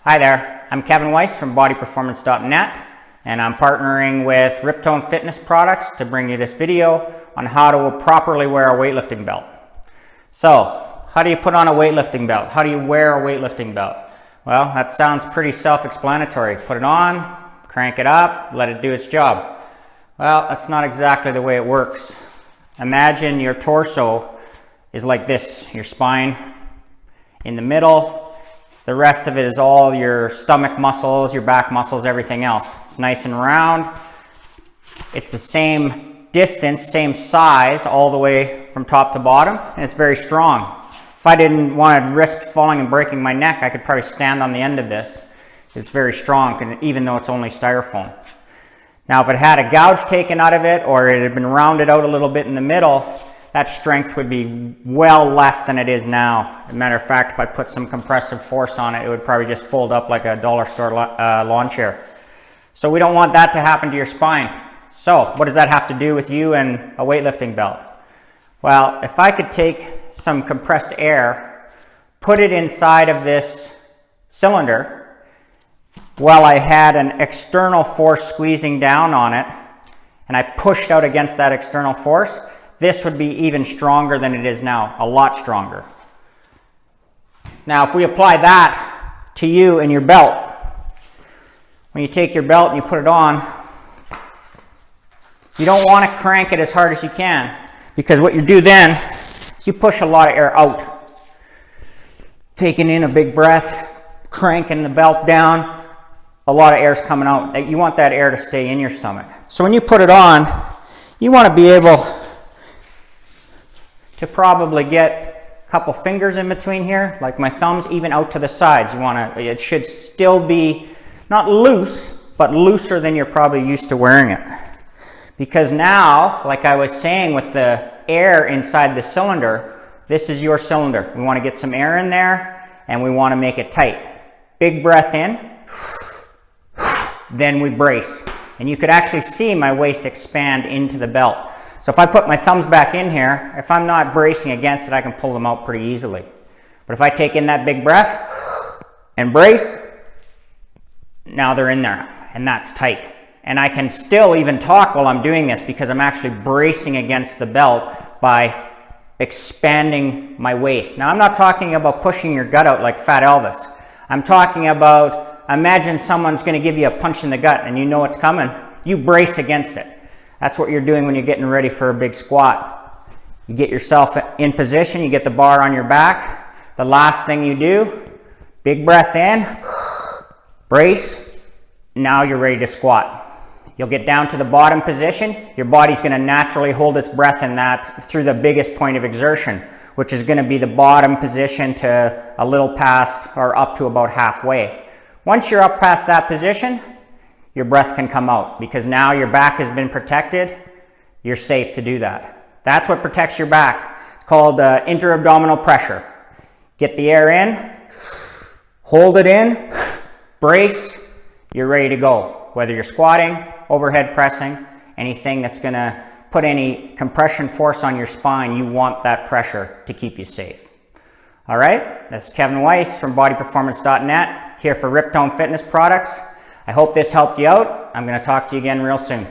Hi there, I'm Kevin Weiss from bodyperformance.net, and I'm partnering with Riptone Fitness Products to bring you this video on how to properly wear a weightlifting belt. So, how do you put on a weightlifting belt? How do you wear a weightlifting belt? Well, that sounds pretty self-explanatory. Put it on, crank it up, let it do its job. Well, that's not exactly the way it works. Imagine your torso is like this, your spine in the middle. The rest of it is all your stomach muscles, your back muscles, everything else. It's nice and round. It's the same distance, same size all the way from top to bottom, and it's very strong. If I didn't want to risk falling and breaking my neck, I could probably stand on the end of this. It's very strong, even though it's only styrofoam. Now, if it had a gouge taken out of it, or it had been rounded out a little bit in the middle, that strength would be well less than it is now. As a matter of fact, if I put some compressive force on it, it would probably just fold up like a dollar store lawn chair. So we don't want that to happen to your spine. So what does that have to do with you and a weightlifting belt? Well, if I could take some compressed air, put it inside of this cylinder, while I had an external force squeezing down on it, and I pushed out against that external force, this would be even stronger than it is now, a lot stronger. Now, if we apply that to you and your belt, when you take your belt and you put it on, you don't want to crank it as hard as you can, because what you do then is you push a lot of air out. Taking in a big breath, cranking the belt down, a lot of air is coming out. You want that air to stay in your stomach. So when you put it on, you want to be able to probably get a couple fingers in between here, like my thumbs, even out to the sides. It should still be not loose, but looser than you're probably used to wearing it. Because now, like I was saying with the air inside the cylinder, this is your cylinder. We want to get some air in there, and we want to make it tight. Big breath in, then we brace. And you could actually see my waist expand into the belt. So if I put my thumbs back in here, if I'm not bracing against it, I can pull them out pretty easily. But if I take in that big breath and brace, now they're in there, and that's tight. And I can still even talk while I'm doing this because I'm actually bracing against the belt by expanding my waist. Now, I'm not talking about pushing your gut out like Fat Elvis. I'm talking about, imagine someone's going to give you a punch in the gut and you know it's coming. You brace against it. That's what you're doing when you're getting ready for a big squat. You get yourself in position, you get the bar on your back. The last thing you do, big breath in, brace, now you're ready to squat. You'll get down to the bottom position, your body's going to naturally hold its breath in that through the biggest point of exertion, which is going to be the bottom position to a little past or up to about halfway. Once you're up past that position, your breath can come out because now your back has been protected. You're safe to do that. That's what protects your back. It's called inter-abdominal pressure. Get the air in, hold it in, brace, you're ready to go. Whether you're squatting, overhead pressing, anything that's going to put any compression force on your spine, you want that pressure to keep you safe. All right, this is Kevin Weiss from bodyperformance.net, here for Riptone Fitness Products. I hope this helped you out. I'm going to talk to you again real soon.